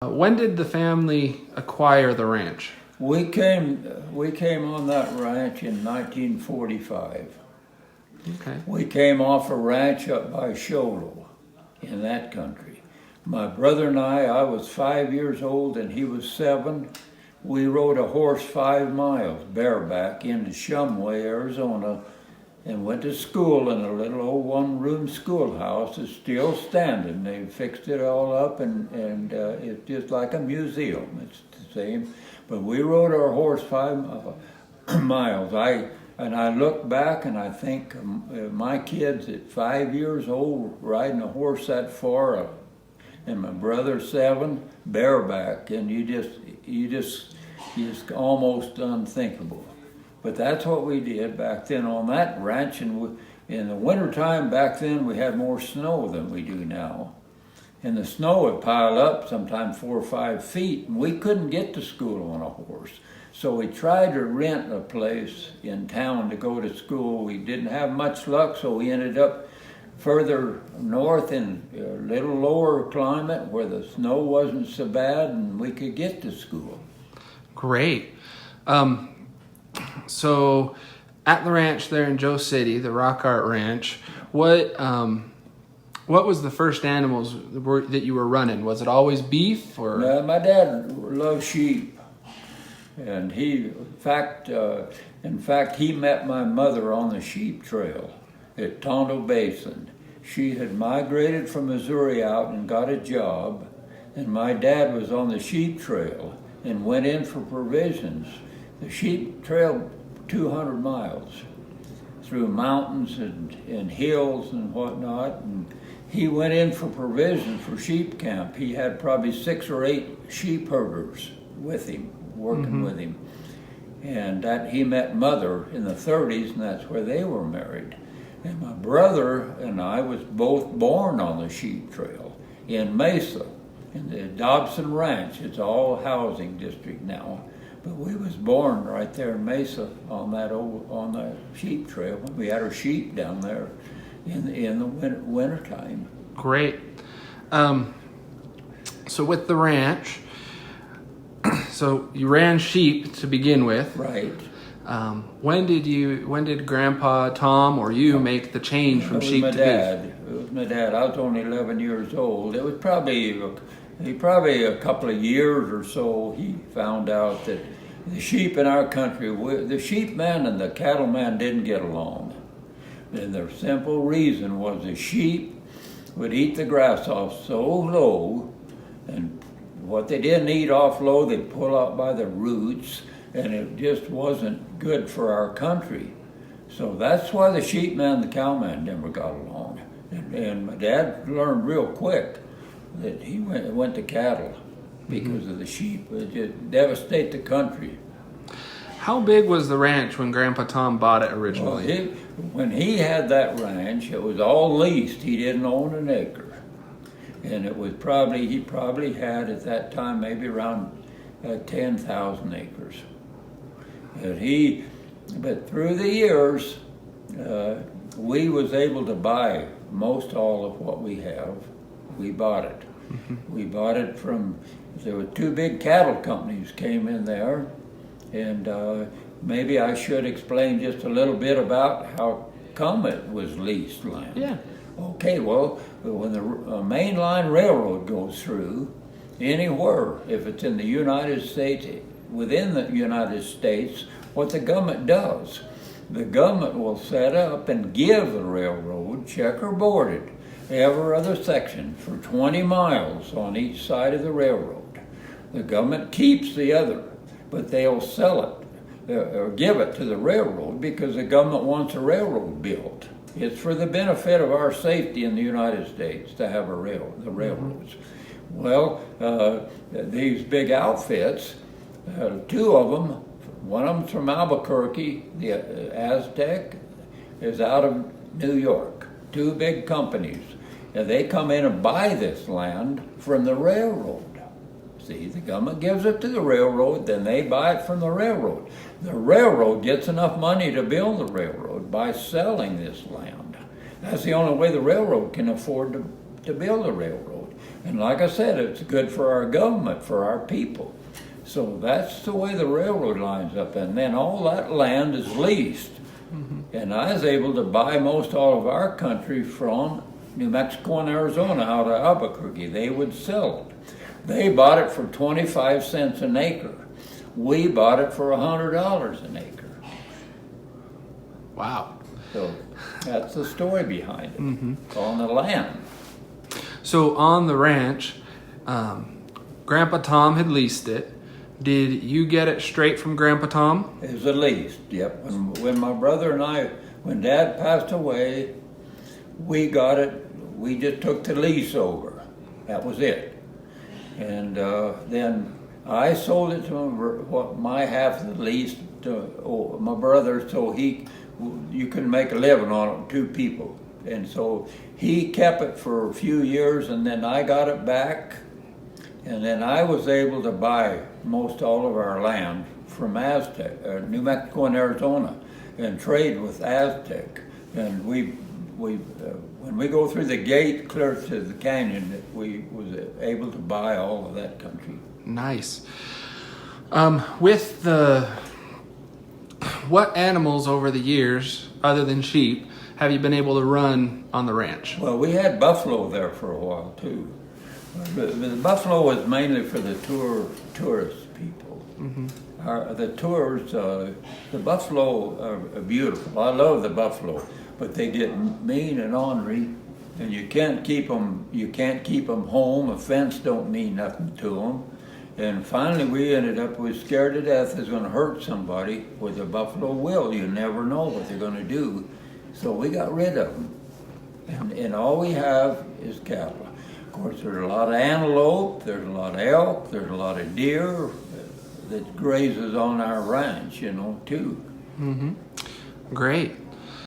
When did the family acquire the ranch? We came on that ranch in 1945. Okay. We came off a ranch up by Sholo in that country. My brother and I was 5 years old and he was 7. We rode a horse 5 miles bareback into Shumway, Arizona, and went to school in a little old one-room schoolhouse. It's still standing. They fixed it all up, and it's just like a museum. It's the same. But we rode our horse 5 miles. I look back and I think my kids at 5 years old riding a horse that far, and my brother 7 bareback, and it's almost unthinkable. But that's what we did back then on that ranch. And in the wintertime back then, we had more snow than we do now. And the snow would pile up sometimes 4 or 5 feet, and we couldn't get to school on a horse. So we tried to rent a place in town to go to school. We didn't have much luck, so we ended up further north in a little lower climate where the snow wasn't so bad and we could get to school. Great. So at the ranch there in Joe City, the Rock Art Ranch, what was the first animals that you were running? Was it always beef or? No, my dad loved sheep, and in fact, he met my mother on the sheep trail at Tonto Basin. She had migrated from Missouri out and got a job, and my dad was on the sheep trail and went in for provisions. The sheep trail 200 miles through mountains and hills and whatnot, and he went in for provisions for sheep camp. He had probably 6 or 8 sheep herders with him, working with him. And that he met Mother in the 30s, and that's where they were married. And my brother and I was both born on the sheep trail in Mesa, in the Dobson Ranch. It's all a housing district now. But we was born right there in Mesa on the sheep trail. We had our sheep down there in the wintertime. Great. So with the ranch, so you ran sheep to begin with. Right. When did Grandpa Tom or you make the change from sheep to beef? It was my dad. I was only 11 years old. It was probably a couple of years or so he found out that the sheep in our country, the sheep man and the cattle man didn't get along. And the simple reason was the sheep would eat the grass off so low, and what they didn't eat off low, they'd pull out by the roots, and it just wasn't good for our country. So that's why the sheep man and the cow man never got along. And my dad learned real quick that he went to cattle because of the sheep. It just devastate the country. How big was the ranch when Grandpa Tom bought it originally? Well, when he had that ranch, it was all leased. He didn't own an acre. And it was he probably had at that time maybe around 10,000 acres. But through the years, we was able to buy most all of what we have. We bought it. We bought it there were 2 big cattle companies came in there, and maybe I should explain just a little bit about how come it was leased land. Yeah. Okay, well, when the main line railroad goes through, anywhere, if it's in the United States, within the United States, what the government does, the government will set up and give the railroad, checkerboarded, every other section for 20 miles on each side of the railroad. The government keeps the other, but they'll sell it or give it to the railroad because the government wants a railroad built. It's for the benefit of our safety in the United States to have the railroads. Well, these big outfits, 2 of them, one of them's from Albuquerque, the Aztec is out of New York. 2 big companies. And they come in and buy this land from the railroad. See, the government gives it to the railroad, then they buy it from the railroad. The railroad gets enough money to build the railroad by selling this land. That's the only way the railroad can afford to build a railroad. And like I said, it's good for our government, for our people. So that's the way the railroad lines up. And then all that land is leased. And I was able to buy most all of our country from New Mexico and Arizona out of Albuquerque. They would sell it. They bought it for 25 cents an acre. We bought it for $100 an acre. Wow. So that's the story behind it. On the land. So on the ranch, Grandpa Tom had leased it. Did you get it straight from Grandpa Tom? It was a lease, yep. When my brother and I, when Dad passed away, we got it, we just took the lease over. That was it. And then I sold it to my half of the lease to my brother, so you can make a living on it, 2 people. And so he kept it for a few years, and then I got it back. And then I was able to buy most all of our land from Aztec, New Mexico and Arizona, and trade with Aztec. And when we go through the gate clear to the canyon, we was able to buy all of that country. Nice. What animals over the years, other than sheep, have you been able to run on the ranch? Well, we had buffalo there for a while too. The buffalo was mainly for the tourist people. The tours, the buffalo are beautiful. I love the buffalo, but they get mean and ornery, and you can't keep them. You can't keep them home. A fence don't mean nothing to them. And finally, we ended up scared to death is going to hurt somebody with a buffalo will. You never know what they're going to do, so we got rid of them, and all we have is cattle. Of course, there's a lot of antelope, there's a lot of elk, there's a lot of deer that grazes on our ranch, too. Great.